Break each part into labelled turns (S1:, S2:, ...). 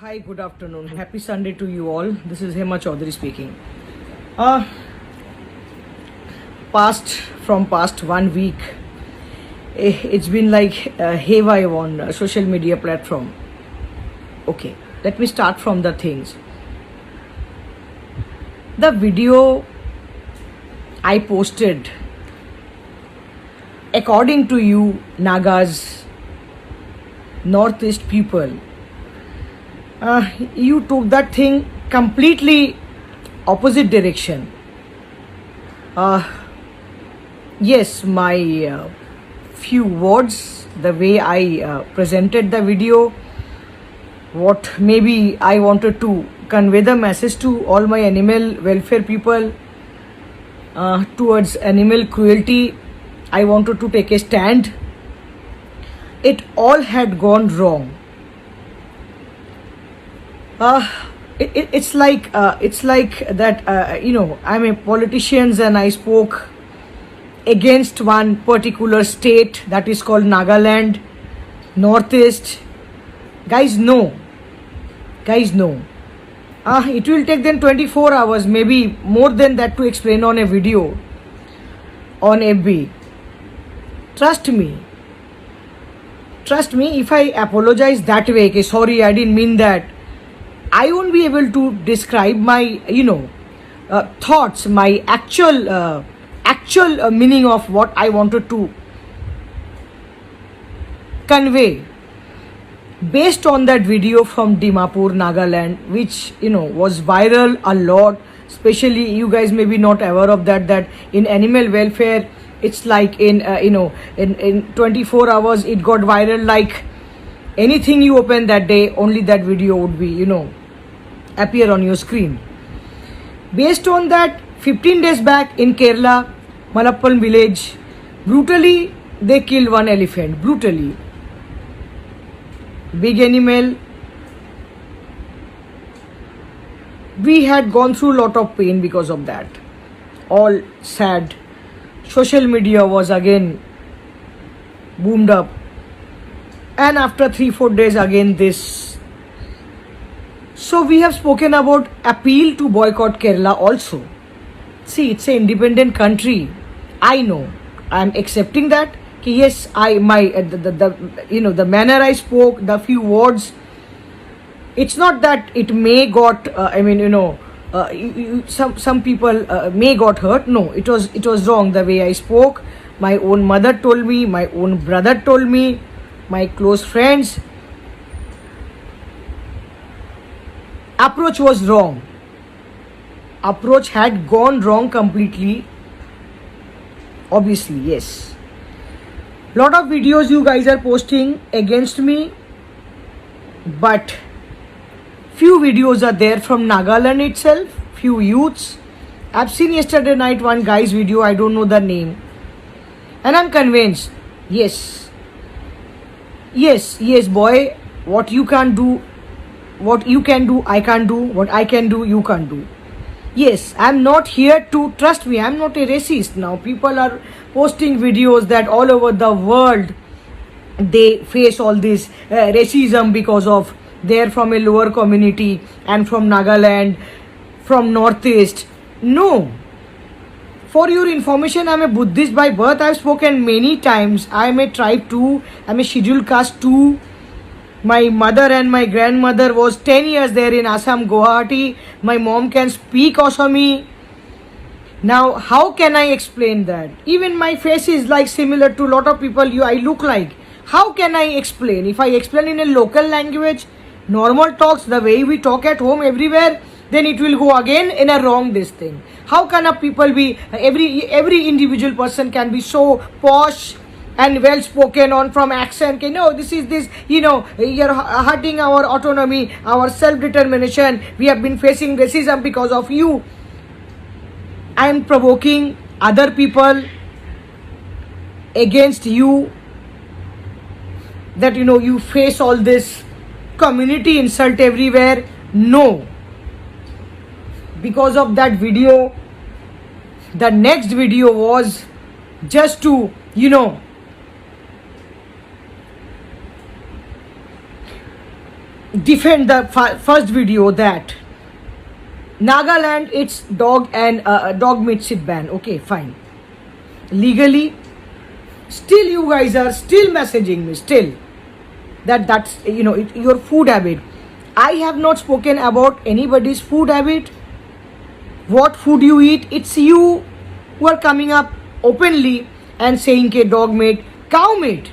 S1: Hi, good afternoon. Happy Sunday to you all. This is Hema Chaudhary speaking. Uh, past 1 week, it's been like haywire on social media platform. Okay, let me start from the things. The video I posted, according to you, Nagas, Northeast people, you took that thing completely opposite direction. Yes, my few words, the way I presented the video, what maybe I wanted to convey the message to all my animal welfare people towards animal cruelty. I wanted to take a stand. It all had gone wrong. It's like that. I'm a politician and I spoke against one particular state that is called Nagaland, Northeast. Guys, no. It will take them 24 hours, maybe more than that, to explain on a video on FB. Trust me. If I apologize that way, okay, sorry, I didn't mean that, I won't be able to describe my, thoughts, my actual meaning of what I wanted to convey based on that video from Dimapur, Nagaland, which was viral a lot. Especially you guys may be not aware of that in animal welfare, it's like in 24 hours it got viral. Like anything you open that day, only that video would be appear on your screen. Based on that, 15 days back in Kerala, Malappuram village, brutally they killed one elephant. Brutally, big animal. We had gone through a lot of pain because of that. All sad. Social media was again boomed up, and after 3-4 days again this. So we have spoken about appeal to boycott Kerala also. See, it's an independent country. I know. I'm accepting that. Yes, the manner I spoke, the few words, it's not that it may got some people may got hurt. No, it was wrong the way I spoke. My own mother told me, my own brother told me, my close friends. Approach was wrong. Approach had gone wrong completely. Obviously, yes. Lot of videos you guys are posting against me, but few videos are there from Nagaland itself, few youths. I've seen yesterday night one guy's video, I don't know the name, and I'm convinced, yes boy, what you can do, I can't do. What I can do, you can't do. Yes, I'm not here to, trust me, I'm not a racist. Now people are posting videos that all over the world they face all this racism because of they're from a lower community and from Nagaland, from Northeast. No. For your information, I'm a Buddhist by birth. I've spoken many times. I'm a tribe too. I'm a scheduled caste too. My mother and my grandmother was 10 years there in Assam, Guwahati. My mom can speak Assamese. Now, how can I explain that? Even my face is like similar to a lot of people I look like. How can I explain? If I explain in a local language, normal talks, the way we talk at home everywhere, then it will go again in a wrong this thing. How can a people be, every individual person can be so posh and well spoken on from accent, this is this, you're hurting our autonomy, our self-determination, we have been facing racism because of you. I am provoking other people against you, that you face all this community insult everywhere. No, because of that video, the next video was just to defend the first video that Nagaland, it's dog and dog meat sit ban. Okay, fine. Legally, still you guys are still messaging me, still that's your food habit. I have not spoken about anybody's food habit. What food you eat, it's you who are coming up openly and saying ke dog meat, cow meat.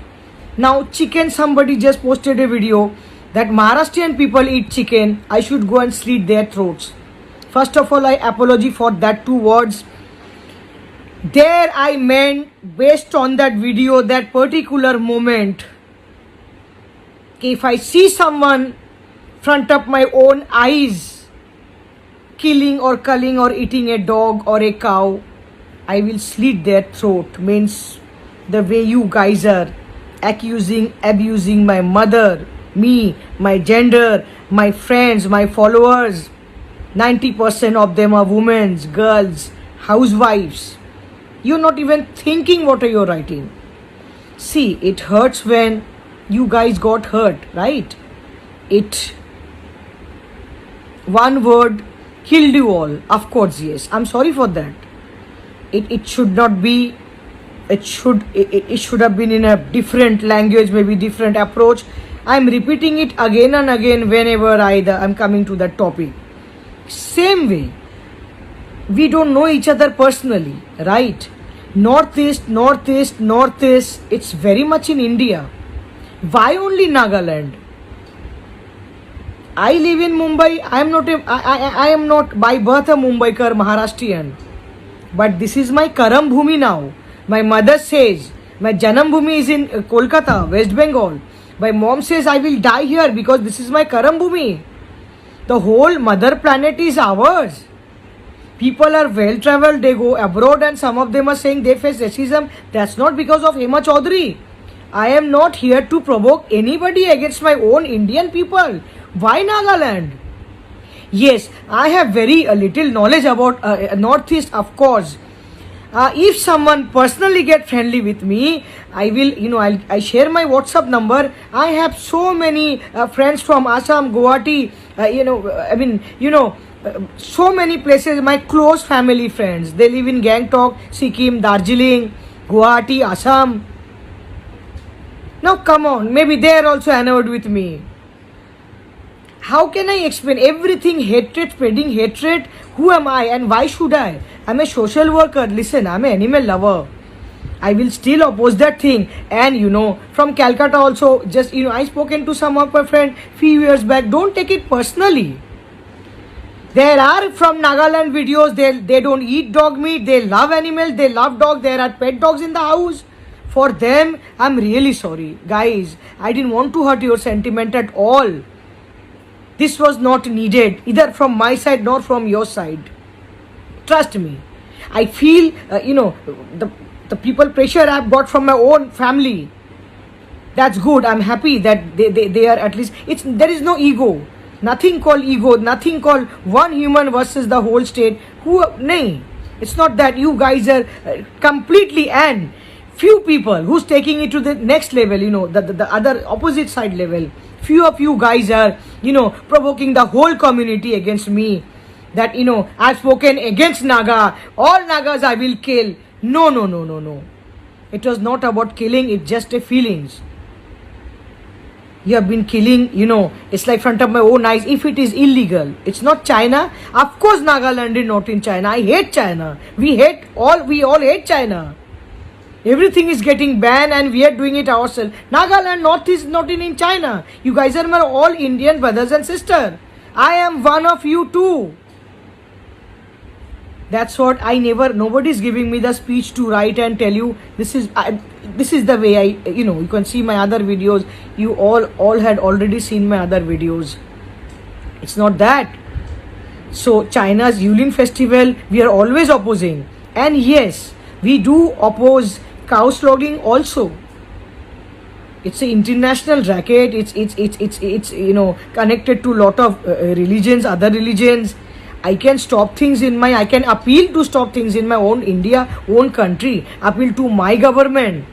S1: Now chicken, somebody just posted a video that Maharashtrian people eat chicken. I should go and slit their throats. First of all, I apology for that 2 words. There I meant, based on that video, that particular moment, if I see someone front of my own eyes killing or culling or eating a dog or a cow, I will slit their throat. Means the way you guys are abusing my mother, me, my gender, my friends, my followers. 90% of them are women, girls, housewives. You're not even thinking what you're writing. See, it hurts when you guys got hurt, right? One word killed you all. Of course, yes. I'm sorry for that. It should not be. It should have been in a different language, maybe different approach. I'm repeating it again and again whenever I'm coming to that topic. Same way, we don't know each other personally, right? Northeast, it's very much in India. Why only Nagaland? I live in Mumbai. I am not by birth a Mumbaikar, Maharashtrian. But this is my Karam Bhumi now. My mother says my Janam Bhumi is in Kolkata, West Bengal. My mom says I will die here because this is my Karam Bhumi. The whole mother planet is ours. People are well traveled, they go abroad, and some of them are saying they face racism. That's not because of Hema Chaudhary. I am not here to provoke anybody against my own Indian people. Why Nagaland? Yes, I have very little knowledge about Northeast, of course. If someone personally get friendly with me, I will, I share my WhatsApp number. I have so many friends from Assam, Guwahati, so many places, my close family friends. They live in Gangtok, Sikkim, Darjeeling, Guwahati, Assam. Now come on, maybe they are also annoyed with me. How can I explain everything? Hatred, spreading hatred. Who am I and why should I? I'm a social worker. Listen, I'm an animal lover. I will still oppose that thing. And from Calcutta also, just I spoken to some of my friends few years back. Don't take it personally. There are from Nagaland videos. They don't eat dog meat. They love animals. They love dogs. There are pet dogs in the house. For them, I'm really sorry, guys. I didn't want to hurt your sentiment at all. This was not needed either from my side nor from your side. Trust me. I feel, the people pressure I've got from my own family. That's good. I'm happy that they are at least, there is no ego. Nothing called ego. Nothing called one human versus the whole state. Nay. It's not that. You guys are completely, and few people who's taking it to the next level, the other opposite side level. Few of you guys are, provoking the whole community against me. That, I've spoken against Naga. All Nagas I will kill. No. It was not about killing. It's just a feelings. You have been killing, it's like front of my own eyes. If it is illegal, it's not China. Of course, Nagaland is not in China. I hate China. We all hate China. Everything is getting banned and we are doing it ourselves. Nagaland, North is not in China. You guys are my all Indian brothers and sisters. I am one of you too. That's what nobody is giving me the speech to write and tell you this is the way you can see my other videos. You all had already seen my other videos. It's not that. So China's Yulin festival, we are always opposing. And yes, we do oppose cow slaughtering also. It's an international racket. It's connected to lot of religions, other religions. I can I can appeal to stop things in my own India, own country, appeal to my government.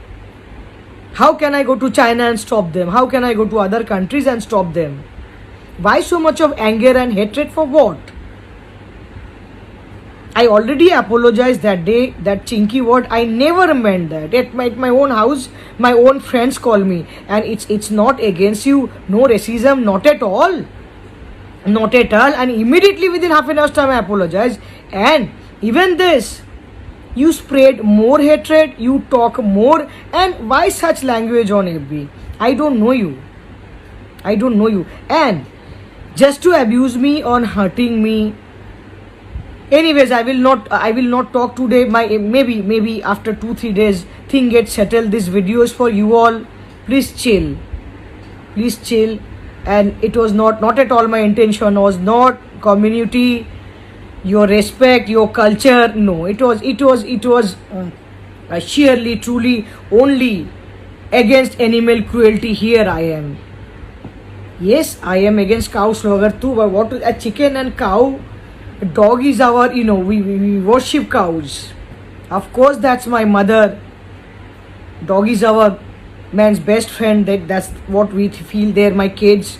S1: How can I go to China and stop them? How can I go to other countries and stop them? Why so much of anger and hatred for what? I already apologized that day, that chinky word. I never meant that. At my own house, my own friends call me. And it's not against you. No racism, not at all. Not at all. And immediately within half an hour's time, I apologized. And even this, you spread more hatred, you talk more. And why such language on FB? I don't know you. I don't know you. And just to abuse me on hurting me. Anyways, I will not talk today. Maybe after 2-3 days thing gets settled. This video is for you all. Please chill. Please chill. And it was not at all my intention. Was not community, your respect, your culture. No, it was sheerly, truly only against animal cruelty. Here I am. Yes, I am against cow slaughter too. But what a chicken and cow. Dog is our, we worship cows. Of course, that's my mother. Dog is our man's best friend. That's what we feel. They're my kids.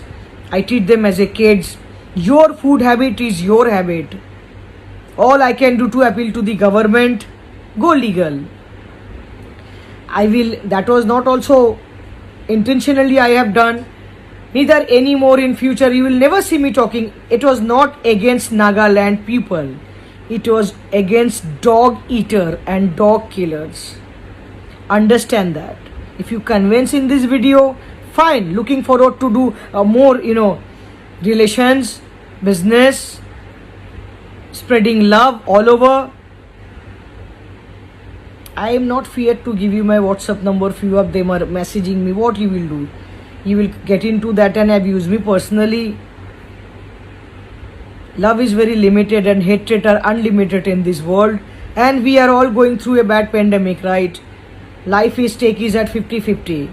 S1: I treat them as a kids. Your food habit is your habit. All I can do to appeal to the government, go legal. That was not also intentionally I have done. Neither anymore in future. You will never see me talking. It was not against Nagaland people. It was against dog eater and dog killers. Understand that. If you convince in this video, fine. Looking forward to do more, relations, business, spreading love all over. I am not feared to give you my WhatsApp number. Few of them are messaging me. What you will do? You will get into that and abuse me personally. Love is very limited and hatred are unlimited in this world. And we are all going through a bad pandemic, right? Life is stake is at 50-50.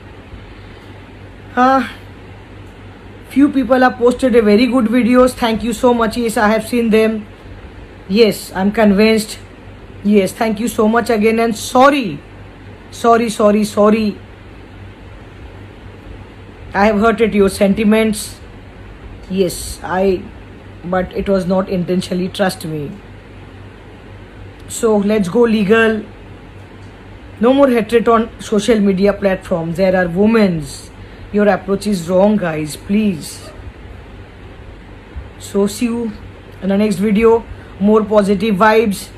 S1: Few people have posted a very good videos. Thank you so much. Yes, I have seen them. Yes, I'm convinced. Yes, thank you so much again. And sorry. I have hurted your sentiments. Yes, but it was not intentionally, trust me. So let's go legal. No more hatred on social media platforms. There are women's. Your approach is wrong, guys. Please. So see you in the next video. More positive vibes.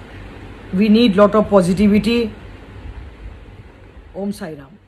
S1: We need lot of positivity. Om Sai Ram.